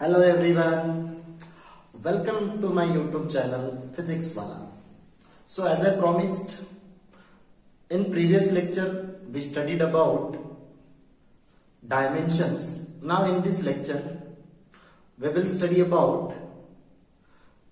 Hello everyone, welcome to my YouTube channel Physics Wala. So as I promised, in previous lecture we studied about dimensions. Now in this lecture we will study about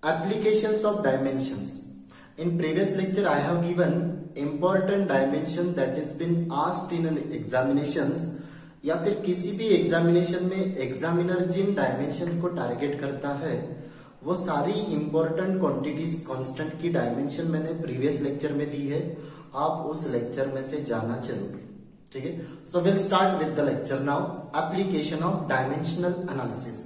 applications of dimensions. In previous lecture I have given important dimension that has been asked in an examinations या फिर किसी भी examination में examiner जिन dimension को target करता है वो सारी इंपॉर्टेंट क्वांटिटीज कांस्टेंट की डायमेंशन मैंने प्रीवियस लेक्चर में दी है। आप उस लेक्चर में से जाना जरूर, ठीक है। So will start with the lecture now, application of dimensional analysis.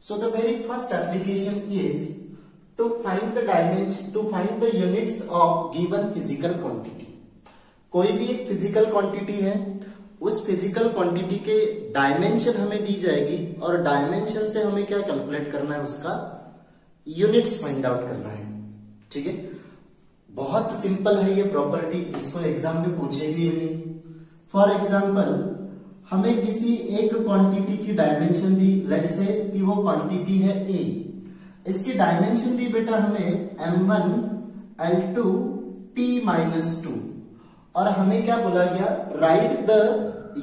So the very first application is to find the dimension, to find the units of given physical quantity. कोई भी एक फिजिकल क्वांटिटी है, उस physical quantity के dimension हमें दी जाएगी और dimension से हमें क्या कैलकुलेट करना है, उसका यूनिट्स फाइंड आउट करना है, ठीक है। बहुत सिंपल है ये प्रॉपर्टी, इसको एग्जाम में पूछेगी भी नहीं। फॉर एग्जांपल हमें किसी एक क्वांटिटी की डायमेंशन दी, लेट्स से कि वो क्वांटिटी है ए। इसकी डायमेंशन दी बेटा हमें m1 l2 t-2 और हमें क्या बोला गया, write the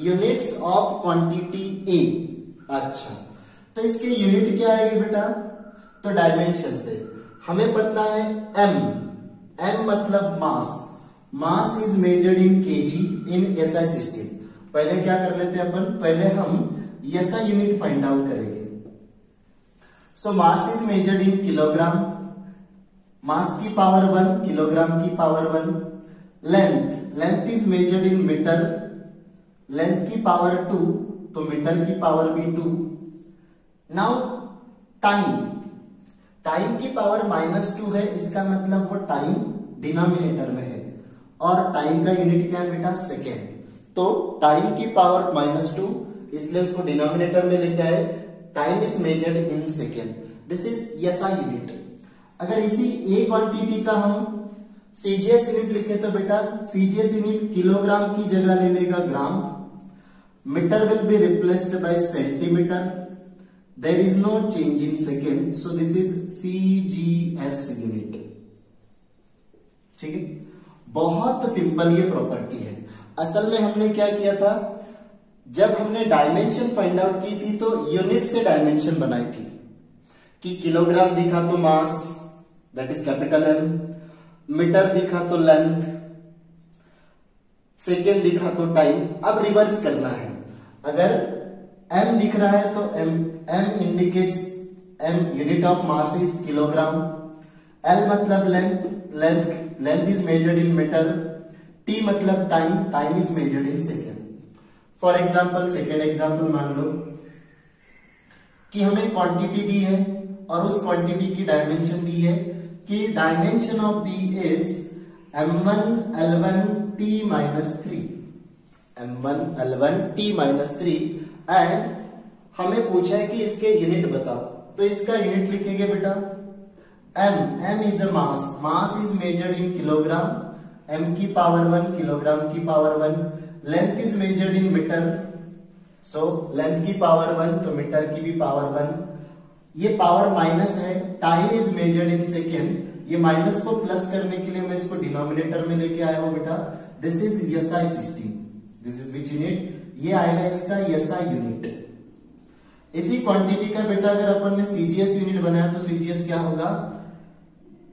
units of quantity A. अच्छा, तो इसके यूनिट क्या आएगी बेटा, तो डायमेंशन से हमें पता है m मतलब mass, mass is measured in KG in SI system. पहले क्या कर लेते हैं अपन, पहले हम एसआई यूनिट फाइंड आउट करेंगे। So mass is measured in kilogram, mass की पावर 1, किलोग्राम की power 1। Length is measured in metre, length की पावर 2, तो मीटर की पावर भी 2। नाउ टाइम की पावर -2 है, इसका मतलब वो टाइम डिनोमिनेटर में है और टाइम का यूनिट क्या है बेटा, सेकेंड। तो टाइम की पावर -2, इसलिए उसको डिनोमिनेटर में लेके आए। Time is measured in second, this is SI unit. अगर इसी ए क्वांटिटी का हम सीजीएस यूनिट लिखे तो बेटा सीजीएस यूनिट किलोग्राम की जगह ले लेगा gram. Metre will be replaced by centimetre, there is no change in second, so this is CGS unit, ठीक है। बहुत सिंपल ये प्रॉपर्टी है। असल में हमने क्या किया था, जब हमने डायमेंशन फाइंड आउट की थी तो यूनिट से डायमेंशन बनाई थी कि किलोग्राम दिखा तो mass, that is capital M, metre दिखा तो लेंथ, सेकेंड दिखा तो टाइम। अब रिवर्स करना है, अगर m दिख रहा है तो m indicates m unit of mass is kilogram, l मतलब length is measured in metre, t मतलब time is measured in second. For example second example मान लो कि हमें क्वांटिटी दी है और उस क्वांटिटी की डायमेंशन दी है कि dimension of B is m1 l1 t-3, m1 l1 t-3 and हमें पूछा है कि इसके यूनिट बताओ, तो इसका यूनिट लिखेंगे बेटा m is a mass is measured in kilogram, m की पावर 1, किलोग्राम की power 1। Length is measured in metre, so length की पावर 1 तो मीटर की भी पावर 1। ये पावर माइनस है, time is measured in second, ये माइनस को प्लस करने के लिए मैं इसको डिनोमिनेटर में लेके आया हूं बेटा, this is SI system, this is which unit, ये आएगा इसका एसआई यूनिट। इसी क्वांटिटी का बेटा अगर अपन ने सीजीएस यूनिट बनाया तो सीजीएस क्या होगा,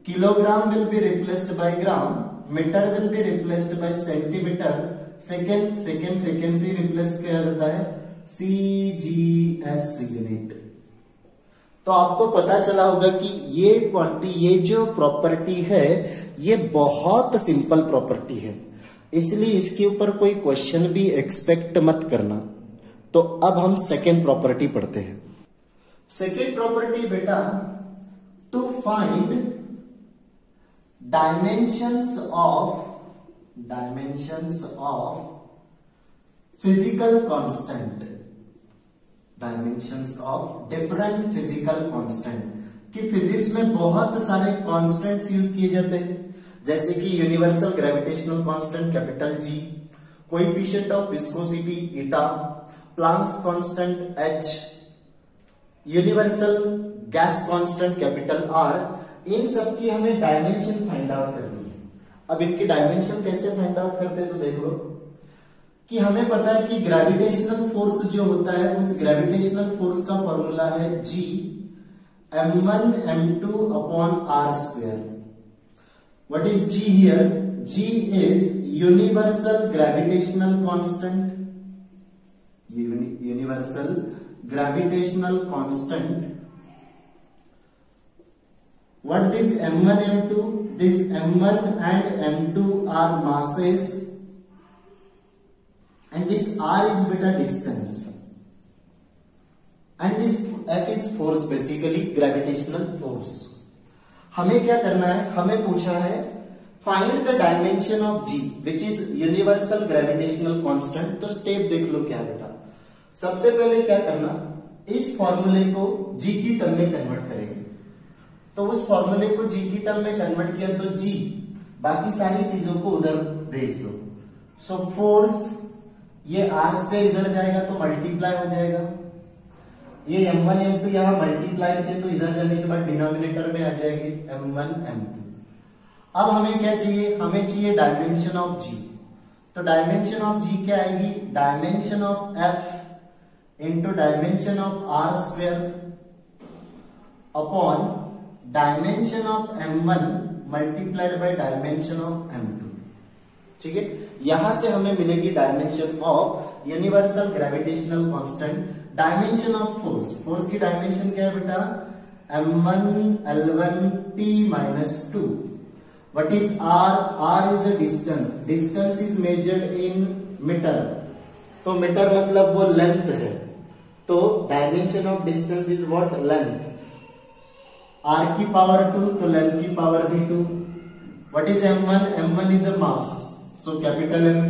kilogram will be replaced by gram, metre will be replaced by centimetre, second से रिप्लेस किया जाता है सीजीएस यूनिट। तो आपको पता चला होगा कि ये जो प्रॉपर्टी है ये बहुत सिंपल प्रॉपर्टी है, इसलिए इसके ऊपर कोई क्वेश्चन भी एक्सपेक्ट मत करना। तो अब हम सेकेंड प्रॉपर्टी पढ़ते हैं। सेकेंड प्रॉपर्टी बेटा, to find dimensions of physical constant, dimensions of different physical constant. कि फिजिक्स में बहुत सारे कांस्टेंट्स यूज किए जाते हैं, जैसे कि universal gravitational constant capital G, coefficient of viscosity eta, Planck's constant h, universal gas constant capital R, इन सब की हमें डायमेंशन फाइंड आउट करनी है। अब इनकी डायमेंशन कैसे फाइंड आउट करते हैं तो देख लो कि हमें पता है कि ग्रेविटेशनल फोर्स जो होता है उस ग्रेविटेशनल फोर्स का फॉर्मूला है G m1 m2 upon r square. What is G here? G is universal gravitational constant. Universal gravitational constant. What this m1 m2? This m1 and m2 are masses and this r is beta distance and this f is force, basically gravitational force. हमें क्या करना है, हमें पूछा है find the dimension of g which is universal gravitational constant. तो step देख लो क्या बेटा, सबसे पहले क्या करना, इस फॉर्मूले को g की टर्म में कन्वर्ट करेंगे। तो उस फॉर्मूले को g की टर्म में कन्वर्ट किया तो g, बाकी सारी चीजों को उधर भेज दो। सो फोर्स, ये r स्क्वायर इधर जाएगा तो मल्टीप्लाई हो जाएगा, ये m1 m2 यहां मल्टीप्लाई थे तो इधर जाने के बाद डिनोमिनेटर में आ जाएगी m1 m2। अब हमें क्या चाहिए, हमें चाहिए डायमेंशन ऑफ g। तो डायमेंशन ऑफ g क्या आएगी, dimension of f into dimension of r square upon dimension of m1 multiplied by dimension of m2। ठीक है, यहां से हमें मिलेगी dimension of universal gravitational constant, dimension of force. Force की डायमेंशन क्या है बेटा, m1 l1 t minus 2। What is r? r is a distance. Distance is measured in meter. तो मीटर मतलब वो लेंथ है, तो dimension of distance is what, length. r की पावर 2 तो लेंथ की पावर भी 2। What is m1? m1 is a mass, so capital M।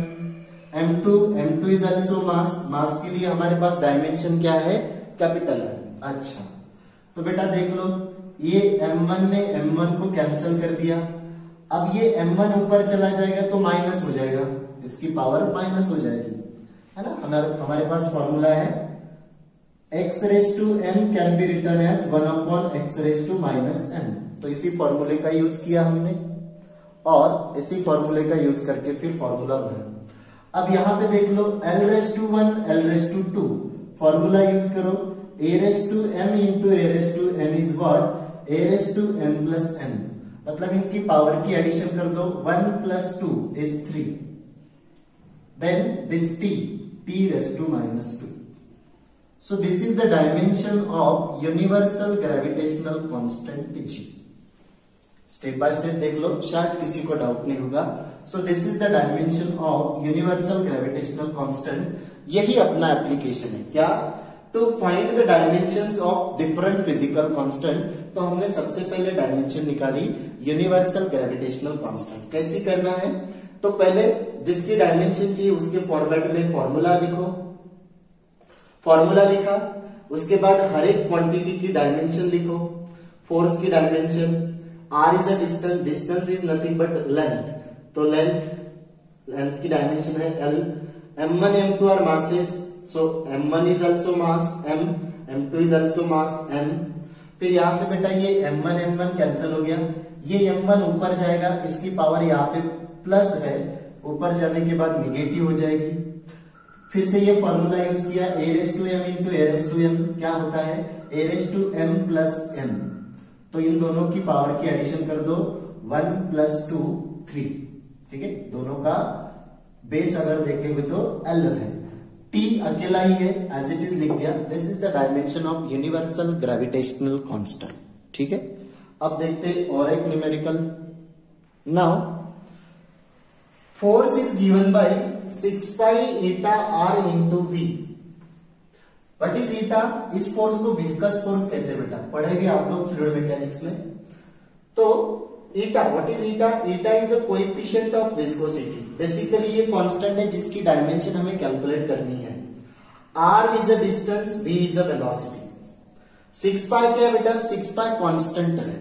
m2 is also mass, मास के लिए हमारे पास डायमेंशन क्या है, कैपिटल M। अच्छा, तो बेटा देख लो, ये m1 ने m1 को कैंसिल कर दिया। अब ये m1 ऊपर चला जाएगा तो माइनस हो जाएगा, इसकी पावर माइनस हो जाएगी, है ना। हमारे पास फॉर्मूला है x raised to n can be written as 1 upon x raised to minus n। तो इसी फॉर्मूले का यूज किया हमने और इसी फॉर्मूले का यूज करके फिर फॉर्मूला बनाया। अब यहां पे देख लो, l raised to 1 l raised to 2, formula use करो, a raised to m into a raised to n is what, a raised to m plus n। मतलब इनकी पावर की एडिशन कर दो, 1 plus 2 is 3, then this t raised to minus 2। so this is the dimension of universal gravitational constant g। Step by step देख लो, शायद किसी को डाउट नहीं होगा। So this is the dimension of universal gravitational constant. यही अपना application है क्या, to find the dimensions of different physical constant. तो हमने सबसे पहले डायमेंशन निकाली यूनिवर्सल ग्रेविटेशनल कांस्टेंट। कैसे करना है, तो पहले जिसकी डायमेंशन चाहिए उसके फॉर्मेट में फॉर्मूला लिखो, फॉर्मूला लिखा, उसके बाद हर एक क्वांटिटी की डायमेंशन लिखो। फोर्स की dimension, r is a distance, distance is nothing but length, तो length की डायमेंशन है l। m1 m2 are masses, so m1 is also mass m, m2 is also mass m। फिर यहां से बेटा ये m1 m1 कैंसिल हो गया, ये m1 ऊपर जाएगा, इसकी पावर यहाँ पे प्लस है, ऊपर जाने के बाद निगेटिव हो जाएगी। फिर से ये फॉर्मूला यूज किया, a raised to m into a raised to n क्या होता है, a raised to m plus n। तो इन दोनों की पावर की एडिशन कर दो, 1 plus 2 3। ठीक है, दोनों का बेस अगर देखेंगे तो l है, t अकेला ही है, एज इट इज लिख दिया। This is the dimension of universal gravitational constant. ठीक है, अब देखते और एक numerical. Now force is given by 6 pi eta r into v। What is ईटा, इस फोर्स को विस्कस फोर्स कहते हैं बेटा, पढ़ेंगे आप लोग फ्लूइड मैकेनिक्स में। तो eta, what is eta, eta is a coefficient of viscosity. Basically ये कांस्टेंट है जिसकी डायमेंशन हमें कैलकुलेट करनी है। r is a distance, v is a velocity. 6 pi क्या है बेटा, 6 पाई कांस्टेंट है,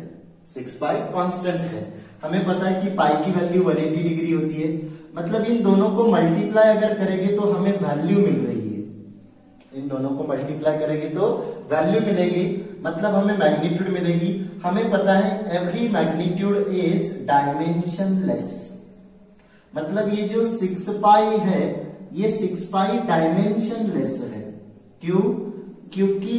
6 पाई कांस्टेंट है। हमें पता है कि पाई की वैल्यू 180 डिग्री होती है, मतलब इन दोनों को मल्टीप्लाई अगर करेंगे तो हमें वैल्यू मिल रही है। इन दोनों को मल्टीप्लाई करेंगे तो वैल्यू मिलेगी, मतलब हमें मैग्नीट्यूड मिलेगी। हमें पता है एवरी मैग्नीट्यूड इज डायमेंशनलेस, मतलब ये जो 6 पाई है ये 6 पाई डायमेंशनलेस है। क्यों? क्योंकि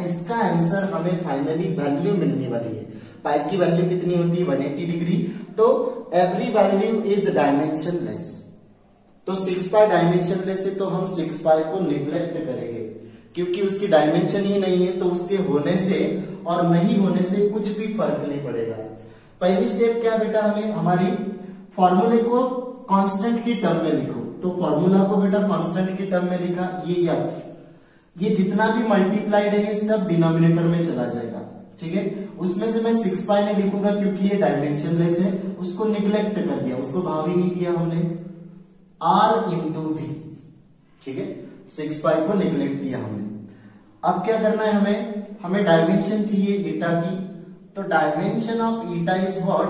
इसका आंसर हमें फाइनली वैल्यू मिलने वाली है। पाई की वैल्यू कितनी होती है 180 डिग्री, तो एवरी वैल्यू इज डायमेंशनलेस। तो 6 पाई डायमेंशनलेस है तो हम 6 पाई को निग्लेक्ट करेंगे क्योंकि उसकी डायमेंशन ही नहीं है, तो उसके होने से और नहीं होने से कुछ भी फर्क नहीं पड़ेगा। पहली स्टेप क्या बेटा, हमें हमारी फॉर्मूले को कांस्टेंट की टर्म में लिखो। तो फॉर्मूला को बेटा कांस्टेंट की टर्म में लिखा, ये एफ, ये जितना भी मल्टीप्लाइड है ये सब डिनोमिनेटर में चला जाएगा, ठीक है। उसमें से मैं 6 पाई नहीं लिखूंगा क्योंकि ये डायमेंशनलेस है, उसको निग्लेक्ट कर दिया, उसको भाव ही नहीं किया हमने, r इंटू वी, ठीक है। 6 पाई को निग्लेक्ट किया हमने। अब क्या करना है हमें डायमेंशन चाहिए ईटा की, तो dimension of eta is what,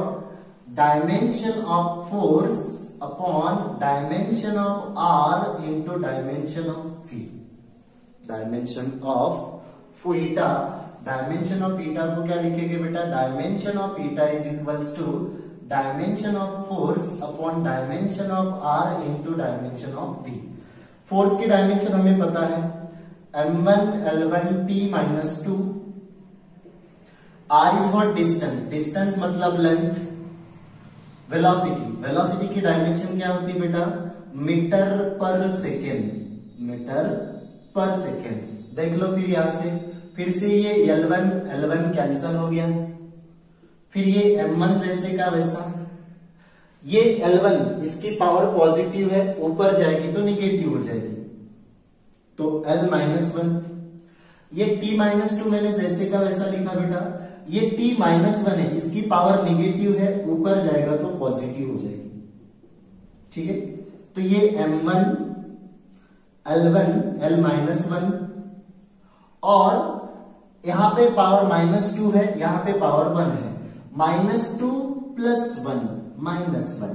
dimension of force upon dimension of r into dimension of v। Dimension of eta, dimension of eta को क्या लिखेंगे बेटा, dimension of eta is equals to dimension of force upon dimension of r into dimension of v। Force की dimension हमें पता है m1 l1 t minus 2, r is what, distance, distance मतलब length, velocity, velocity की dimension क्या होती है बेटा, मीटर पर सेकेंड, मीटर पर सेकेंड। देख लो फिर यहां से, फिर से ये L1 कैंसिल हो गया, फिर ये M1 जैसे का वैसा, ये L1 इसकी पावर पॉजिटिव है, ऊपर जाएगी तो निगेटिव हो जाएगी, तो L माइनस 1। ये T माइनस 2 मैंने जैसे का वैसा लिखा बेटा, ये T माइनस 1 है, इसकी पावर निगेटिव है, ऊपर जाएगा तो पॉजिटिव हो जाएगी, ठीक है। तो ये M1 L1 L माइनस 1, और यहां पे पावर -2 है, यहां पे पावर 1 है, -2 + 1 -1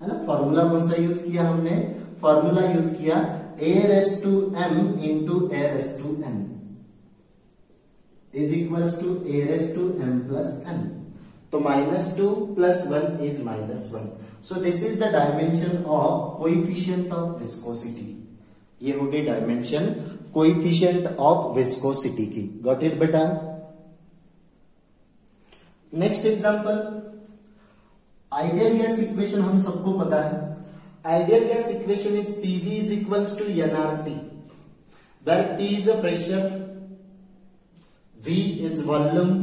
है ना। फॉर्मूला कौन सा यूज किया हमने, फॉर्मूला यूज किया a⁻m into a⁻n is equals to a⁻m plus n। तो -2 + 1 is -1। So this is the dimension of coefficient of viscosity। ये हो गई डायमेंशन कोएफिशिएंट ऑफ विस्कोसिटी की। गॉट इट बेटा। Next example, ideal gas equation हम सबको पता है। Ideal gas equation is PV is equals to nRT, where P is a pressure, V is volume,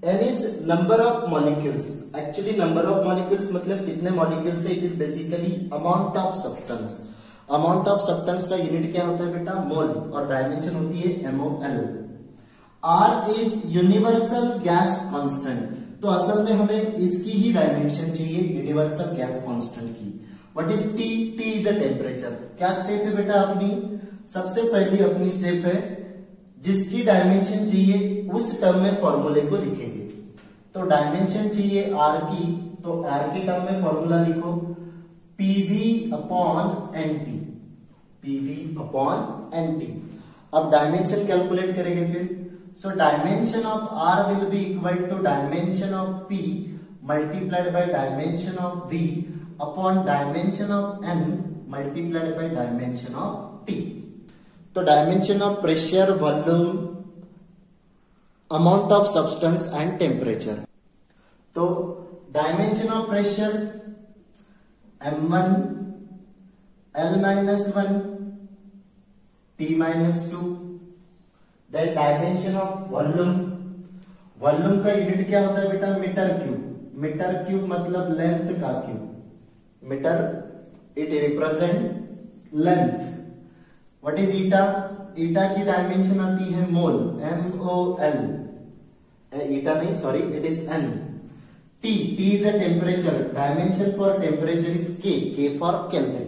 N is number of molecules। Actually number of molecules मतलब कितने molecules है, it is basically amount of substance। Amount of substance का unit क्या होता है बेटा, मोल, और dimension होती है MOL। R is universal gas constant, तो असल में हमें इसकी ही डायमेंशन चाहिए, यूनिवर्सल गैस कांस्टेंट की। What is T? T is a temperature. क्या स्टेप है बेटा अपनी, सबसे पहली अपनी स्टेप है जिसकी डायमेंशन चाहिए उस टर्म में फॉर्मूले को लिखेंगे। तो डायमेंशन चाहिए R की, तो R की टर्म में फॉर्मूला लिखो PV upon NT, PV upon NT। अब डायमेंशन कैलकुलेट करेंगे फिर। So dimension of R will be equal to dimension of P multiplied by dimension of V upon dimension of N multiplied by dimension of T। तो dimension of pressure, volume, amount of substance and temperature. तो dimension of pressure M1 L-1 T-2। Then dimension of volume, volume का unit क्या होता है बेटा, metre cube. Metre cube मतलब length का cube, metre it represent length. What is eta? Eta की dimension आती है मोल, MOL। ईटा नहीं, sorry, it is N। T is a temperature, dimension for temperature is K for Kelvin।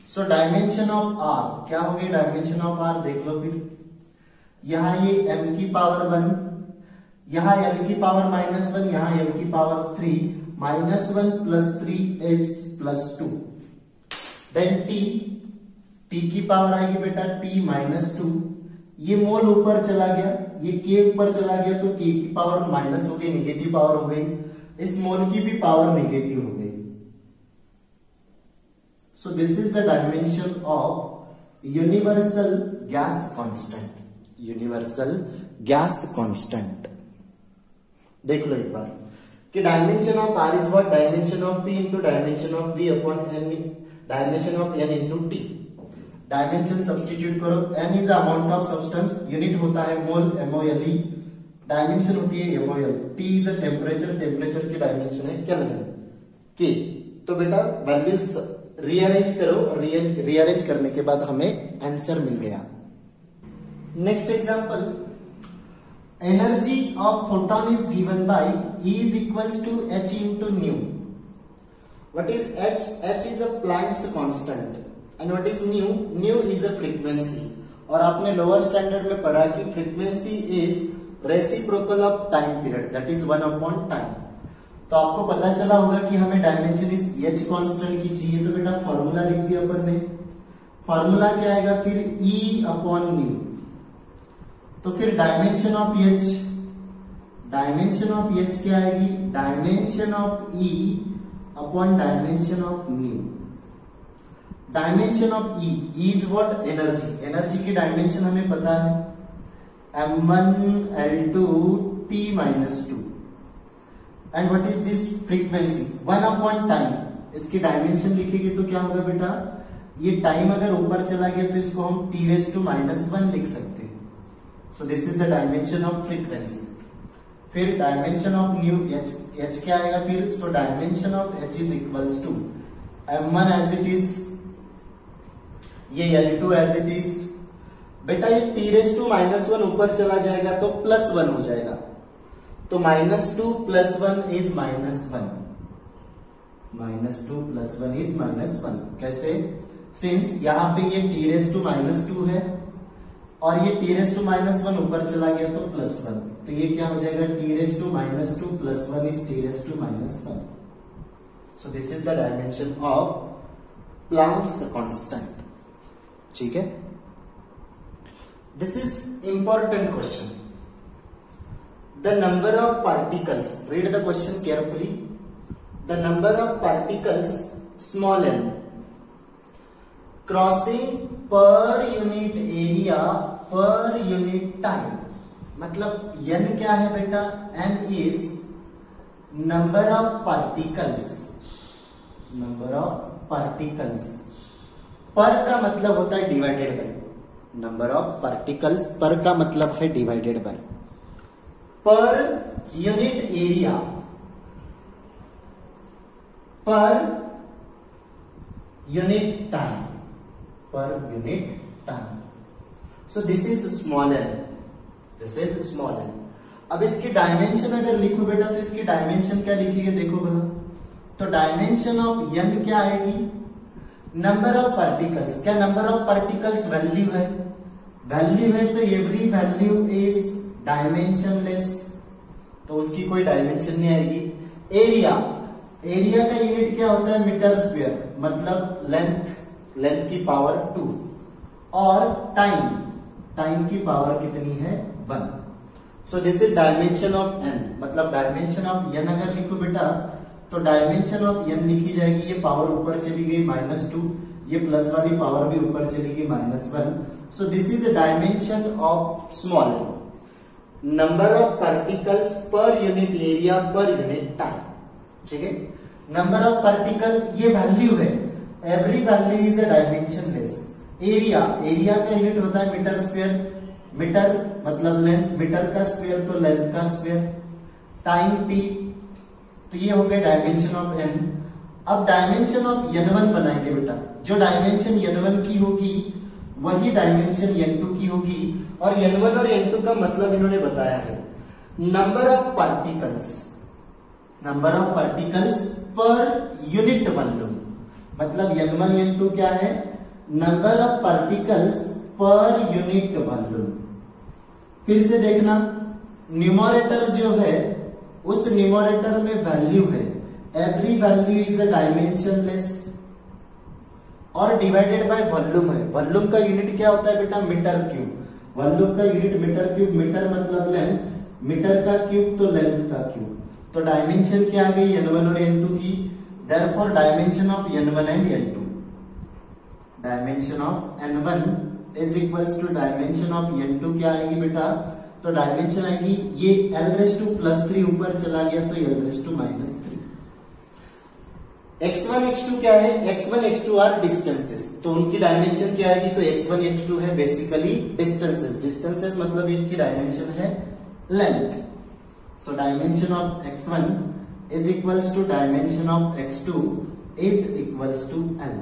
So dimension of R क्या हो गई, dimension of R देख लो फिर, यहाँ ये m की पावर 1, यहाँ l की पावर -1, यहाँ l की power 3, -1 + 3 is +2। Then T T की पावर आएगी बेटा t-2, ये मोल ऊपर चला गया, ये k ऊपर चला गया तो k की पावर माइनस हो गई, निगेटिव पावर हो गई, इस मोल की भी पावर नेगेटिव हो गई। सो this is the dimension of universal gas constant, universal gas constant. देख लो एक बार कि dimension of r is what, dimension of p into dimension of v upon n, dimension of n into t। Dimension substitute करो, n is amount of substance, unit होता है मोल MOLE, dimension होती है MOL, t is a temperature, temperature की dimension है kelvin K। तो बेटा values rearrange करो, रीअरेंज करने के बाद हमें आंसर मिल गया। Next example, energy of photon is given by E is equals to h into nu। What is h? h is a Planck's constant and what is nu? Nu is a frequency। और आपने lower standard में पढ़ा कि frequency is reciprocal of time period, that is 1/टाइम। तो आपको पता चला होगा कि हमें डायमेंशन इस h कांस्टेंट की चाहिए, तो बेटा फॉर्मूला लिख दिया अपन ने। फॉर्मूला क्या आएगा फिर E/nu। तो फिर dimension of h, dimension of h क्या आएगी, dimension of E upon dimension of nu. Dimension of E is what, energy, energy की डायमेंशन हमें पता है m1L2 t-2 and what is this frequency 1/टाइम। इसकी डायमेंशन लिखेगी तो क्या होगा बेटा, ये टाइम अगर ऊपर चला गया तो इसको हम t⁻⁻1 लिख सकते हैं। So this is the dimension of frequency. फिर डायमेंशन ऑफ न्यू h क्या आएगा फिर, so dimension of h is equals to m1 as it is, ये L2 एज इट इज। बेटा ये t⁻⁻1 ऊपर चला जाएगा तो +1 हो जाएगा, तो -2 + 1 इज -1, -2 + 1 इज -1। कैसे, सिंस यहाँ पे ये t⁻2 है और ये t⁻1 ऊपर चला गया तो +1, तो ये क्या हो जाएगा t⁻2 + 1 is t⁻1। So this is the dimension of Planck's constant. ठीक है, this is important question. The number of particles, read the question carefully. The number of particles small n crossing per unit area पर unit time, मतलब n क्या है बेटा, n is number of particles, number of particles. पर का मतलब होता है divided by, number of particles पर का मतलब है divided by, per unit area पर यूनिट टाइम, पर unit time. So this is small n, this is small n। अब इसकी डायमेंशन अगर लिखो बेटा तो इसकी डायमेंशन क्या लिखेंगे, देखो बोला, तो डायमेंशन ऑफ n क्या आएगी, नंबर ऑफ पार्टिकल्स। क्या नंबर ऑफ पार्टिकल्स वैल्यू है, वैल्यू है तो एवरी वैल्यू इज डायमेंशनलेस, तो उसकी कोई डायमेंशन नहीं आएगी। एरिया, एरिया का यूनिट क्या होता है, मीटर स्क्वायर, मतलब लेंथ, लेंथ की पावर 2, और टाइम, टाइम की पावर कितनी है 1। सो this is dimension of n, मतलब डायमेंशन ऑफ n अगर लिखो बेटा तो डायमेंशन ऑफ n लिखी जाएगी, ये पावर ऊपर चली गई -2, ये प्लस वाली पावर भी ऊपर चली गई -1। सो this is dimension of small n, number of particles पर यूनिट एरिया पर यूनिट टाइम। ठीक है, नंबर ऑफ पार्टिकल ये वैल्यू है, every value is a dimensionless. Area, area का यूनिट होता है मीटर स्क्वायर, मीटर मतलब लेंथ, मीटर का स्क्वायर तो लेंथ का स्क्वायर, टाइम t, तो ये हो गया डायमेंशन ऑफ n। अब डायमेंशन ऑफ n1 बनाएंगे बेटा, जो डायमेंशन n1 की होगी वही डायमेंशन n2 की होगी, और n1 और n2 का मतलब इन्होंने बताया है, number of particles, number of particles पर यूनिट वॉल्यूम, मतलब n1 n2 क्या है, नंबर ऑफ पार्टिकल्स पर यूनिट वॉल्यूम। फिर से देखना, न्यूमरेटर जो है उस न्यूमरेटर में वैल्यू है, every value is a dimensionless, और डिवाइडेड बाय वॉल्यूम है। वॉल्यूम का यूनिट क्या होता है बेटा? Metre cube. वॉल्यूम का यूनिट मीटर क्यूब, मीटर मतलब लेंथ, मीटर का क्यूब तो लेंथ का क्यूब। तो डायमेंशन क्या आ गई? n1 और n2 की। Therefore dimension of n1 and n2, dimension of n1 is equals to dimension of n2 क्या आएगी बेटा? तो डायमेंशन आएगी ये l⁻+3 ऊपर चला गया तो l⁻−3। x1 x2 क्या है? x1 x2 आर डिस्टेंसेस, तो उनकी डायमेंशन क्या आएगी? तो x1 x2 है बेसिकली डिस्टेंसेस। डिस्टेंसेस मतलब इनकी डायमेंशन है length. So dimension of x1 is equals to dimension of x2 is equals to l।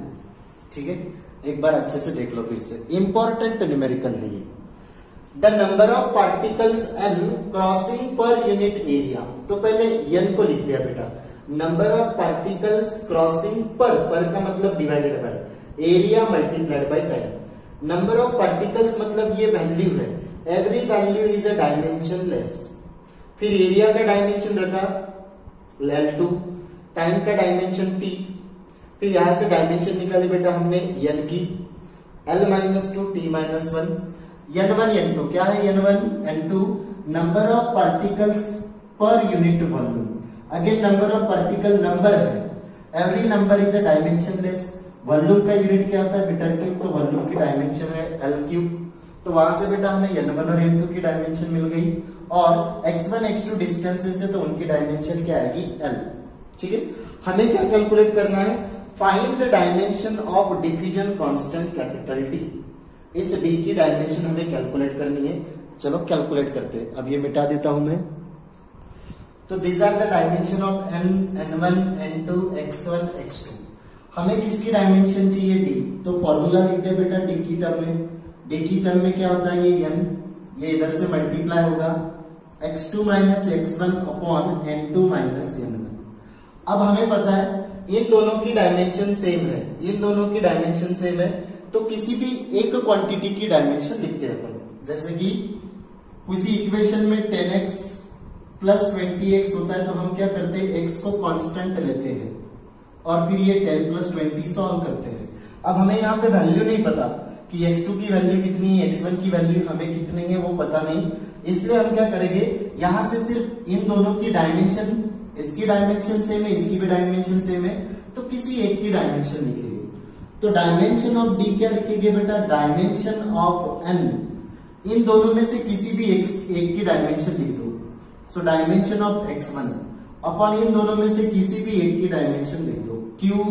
ठीक है, एक बार अच्छे से देख लो फिर से, इंपॉर्टेंट न्यूमेरिकल है ये। The number of particles n crossing per unit area. तो पहले n को लिख दिया बेटा, नंबर ऑफ पार्टिकल्स क्रॉसिंग पर का मतलब divided by area multiplied by time. Number of particles मतलब ये वैल्यू है, every value is a dimensionless. फिर एरिया का डायमेंशन रखा l2, टाइम का डायमेंशन t, फिर यहां से डायमेंशन निकाली बेटा हमने n की, l-2 t-1, n1 n2 क्या है? n1 n2 number of particles पर unit volume. Again number of particle number है, every number is a dimensionless. Volume का यूनिट क्या होता है? मीटर क्यूब, तो वॉल्यूम की डायमेंशन है l3। तो वहां से बेटा हमें n1 और n2 की डायमेंशन मिल गई, और x1 x2 डिस्टेंसेस है तो उनकी डायमेंशन क्या आएगी? l। ठीक है, हमें क्या कैलकुलेट करना है? Find the dimension of diffusion constant capital D। इस D की डायमेंशन हमें कैलकुलेट करनी है। चलो कैलकुलेट करते हैं, अब ये मिटा देता हूं मैं। तो these are the dimension of n1 n2 x1 x2। हमें किसकी डायमेंशन चाहिए? D। तो फॉर्मूला लिख दे बेटा D की टर्म में। D की टर्म में क्या होता है? ये n, ये इधर से मल्टीप्लाई होगा x2 - x1 upon n2 - n1। अब हमें पता है इन दोनों की डायमेंशन सेम है, इन दोनों की डायमेंशन सेम है, तो किसी भी एक क्वांटिटी की डायमेंशन लिखते हैं अपन। जैसे कि उसी इक्वेशन में 10x + 20x होता है, तो हम क्या करते हैं? x को कांस्टेंट लेते हैं और फिर ये 10 + 20 सॉल्व करते हैं। अब हमें यहाँ पे वैल्यू नहीं पता कि x2 की वैल्यू कितनी है, x1 की वैल्यू हमें कितनी है वो पता नहीं, इसलिए हम क्या करेंगे? यहां से सिर्फ इन दोनों की डायमेंशन, इसकी डायमेंशन सेम है, इसकी भी डायमेंशन सेम है, तो किसी एक की डायमेंशन लिखेंगे। तो डायमेंशन ऑफ D क्या लिखेंगे बेटा? डायमेंशन ऑफ n, इन दोनों में से किसी भी एक की डायमेंशन लिख दो। So dimension of x1 upon इन दोनों में से किसी भी एक की डायमेंशन लिख दो। क्यों?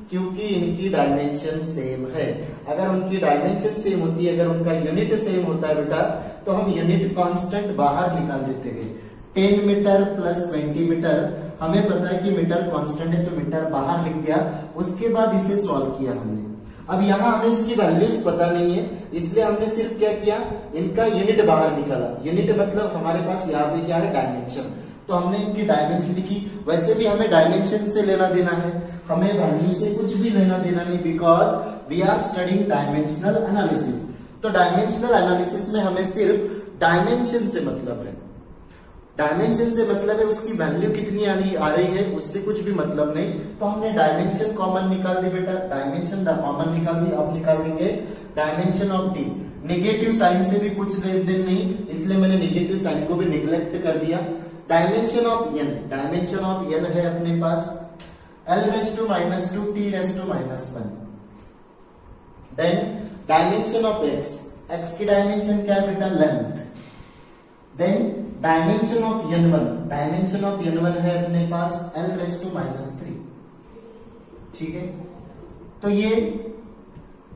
क्योंकि इनकी डायमेंशन सेम है। अगर उनकी डायमेंशन सेम होती है, अगर उनका यूनिट सेम होता है बेटा, तो हम यूनिट कांस्टेंट बाहर निकाल देते हैं। 10 मीटर + 20 मीटर, हमें पता है कि मीटर कांस्टेंट है तो मीटर बाहर लिख दिया, उसके बाद इसे सॉल्व किया हमने। अब यहाँ हमें इसकी वैल्यूज पता नहीं है, इसलिए हमने सिर्फ क्या किया? इनका यूनिट बाहर निकाला। यूनिट मतलब हमारे पास यहाँ पे क्या है? डायमेंशन। तो हमने इनकी डायमेंशन लिखी। वैसे भी हमें डायमेंशन से लेना देना है, हमें वैल्यू से कुछ भी लेना देना नहीं, because we are studying dimensional analysis. तो डायमेंशनल एनालिसिस में हमें सिर्फ डायमेंशन से मतलब है। डायमेंशन से मतलब है उसकी वैल्यू कितनी आ रही है, उससे कुछ भी मतलब नहीं। तो हमने डायमेंशन कॉमन निकाल दी बेटा, डायमेंशन कॉमन निकाल दी। अब निकाल देंगे dimension of D। Negative sign से भी कुछ लेन देन नहीं, इसलिए मैंने नेगेटिव साइन को भी निग्लेक्ट कर दिया। Dimension of n, dimension of n है अपने पास l⁻² t⁻−1। Then dimension of x, x की डायमेंशन क्या है बेटा? Length. Then dimension of n1, dimension of n1 है अपने पास l⁻3। ठीक है, तो ये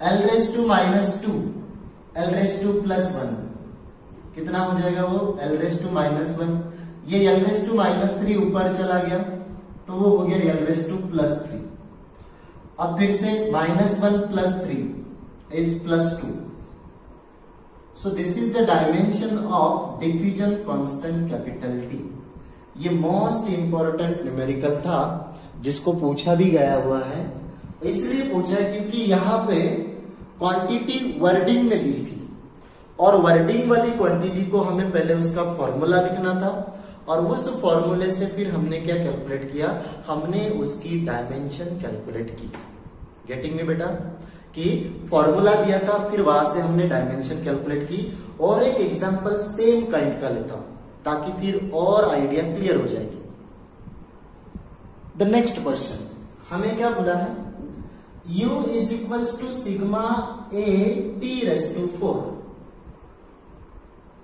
l⁻², l⁻+1 कितना हो जाएगा? वो l⁻−1। ये l⁻³ ऊपर चला गया तो वो हो गया l⁻+3। अब फिर से -1 + 3 is +2। So this is the dimension of diffusion constant capital T। ये मोस्ट इंपॉर्टेंट न्यूमेरिकल था जिसको पूछा भी गया हुआ है। इसलिए पूछा क्योंकि यहाँ पे क्वांटिटी वर्डिंग में दी थी, और वर्डिंग वाली क्वांटिटी को हमें पहले उसका फॉर्मूला लिखना था, और उस फॉर्मूले से फिर हमने क्या कैलकुलेट किया? हमने उसकी डायमेंशन कैलकुलेट की। गेटिंग में बेटा कि फॉर्मूला दिया था, फिर वहां से हमने डायमेंशन कैलकुलेट की और एक एग्जांपल सेम काइंड का लेता हूं ताकि फिर और आइडिया क्लियर हो जाएगी। द नेक्स्ट क्वेश्चन हमें क्या बोला है, u is equals to sigma a t raise to 4।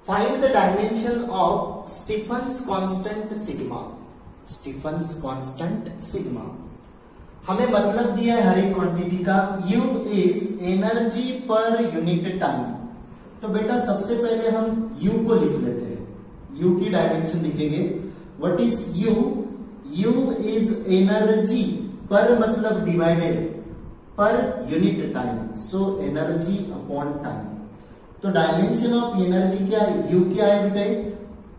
Find the dimension of Stefan's constant sigma. Stefan's constant sigma हमें मतलब दिया है हर एक क्वांटिटी का। u इज एनर्जी पर यूनिट टाइम। तो बेटा सबसे पहले हम u को लिख लेते हैं, u की डायमेंशन लिखेंगे। What is u? u is energy पर मतलब डिवाइडेड पर unit time, so energy upon time. तो डायमेंशन ऑफ एनर्जी क्या है, u क्या है बेटे,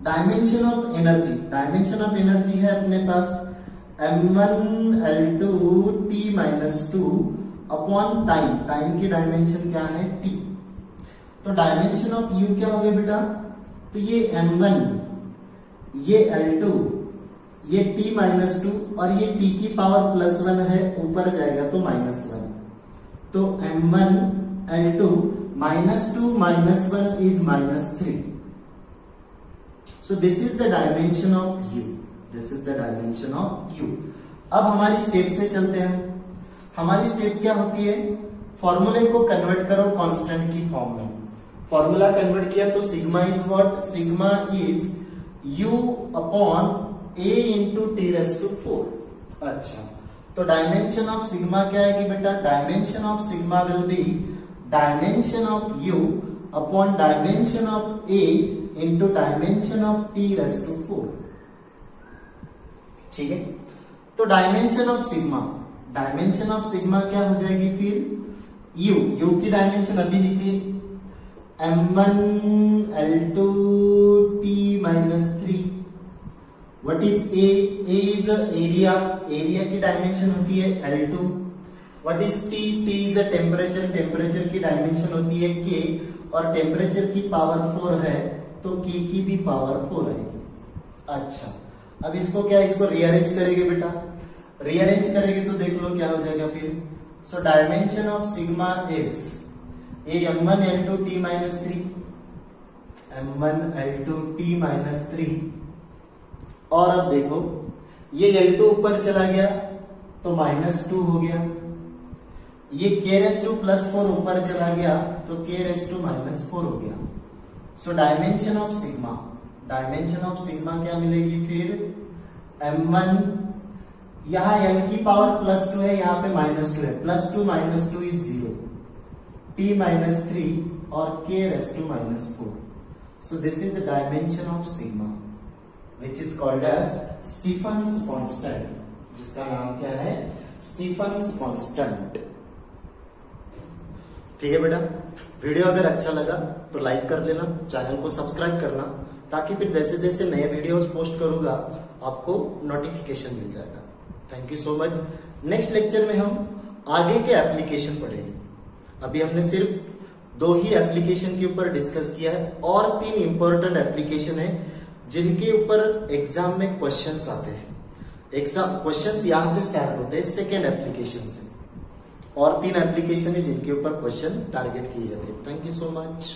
dimension of energy. Dimension of energy है अपने पास m1 L2 t minus 2 upon time. Time की डायमेंशन क्या है t। तो डायमेंशन ऑफ u क्या हो गया बेटा, तो ये m1, ये L2, ये t माइनस 2 और ये t की पावर +1 है, ऊपर जाएगा तो -1। तो m1 L2 -2 -1 is -3। So this is the dimension of u। This is the dimension of u। अब हमारी स्टेप से चलते हैं। हमारी स्टेप क्या होती है, फॉर्मूले को कन्वर्ट करो कांस्टेंट की फॉर्म में। फॉर्मूला कन्वर्ट किया तो sigma is what, sigma is u upon a into T raise to 4। अच्छा, तो डायमेंशन ऑफ सिग्मा क्या है कि बेटा, dimension of sigma will be dimension of u upon dimension of a into dimension of T raise to 4। ठीक है, तो dimension of sigma, dimension of sigma क्या हो जाएगी फिर, u की डायमेंशन अभी लिखी m1 L2 t minus 3। What is a? a is area, area की डायमेंशन होती है L2। What is t? t is a temperature, temperature की डायमेंशन होती है k और टेम्परेचर की पावर 4 है तो k की भी पावर 4 आएगी। अच्छा, अब इसको क्या, इसको रीअरेंज करेंगे बेटा, रीअरेंज करेंगे तो देख लो क्या हो जाएगा फिर। So dimension of sigma is ये m1 L2 t minus 3, m1 L2 t minus 3। और अब देखो ये L2 ऊपर चला गया तो -2 हो गया, ये k रेज़ टू +4 ऊपर चला गया तो k रेज़ टू -4 हो गया। सो dimension of sigma, dimension of sigma क्या मिलेगी फिर, m1, यहाँ l की पावर +2 है, यहाँ पे -2 है, +2 -2 इज 0, t माइनस 3 और k raise to -4। So this is the dimension of sigma which is called as Stefan's constant, जिसका नाम क्या है, स्टीफन्स कांस्टेंट। ठीक है बेटा, वीडियो अगर अच्छा लगा तो लाइक कर देना, चैनल को सब्सक्राइब करना ताकि फिर जैसे जैसे नए वीडियोस पोस्ट करूंगा आपको नोटिफिकेशन मिल जाएगा। Thank you so much. Next lecture में हम आगे के एप्लीकेशन पढ़ेंगे। अभी हमने सिर्फ 2 ही एप्लीकेशन के ऊपर डिस्कस किया है और 3 इंपॉर्टेंट एप्लीकेशन है जिनके ऊपर एग्जाम में क्वेश्चंस आते हैं। एग्जाम क्वेश्चंस यहां से स्टार्ट होते हैं सेकेंड एप्लीकेशन से, और 3 एप्लीकेशन है जिनके ऊपर क्वेश्चन टारगेट किए जाते हैं। Thank you so much.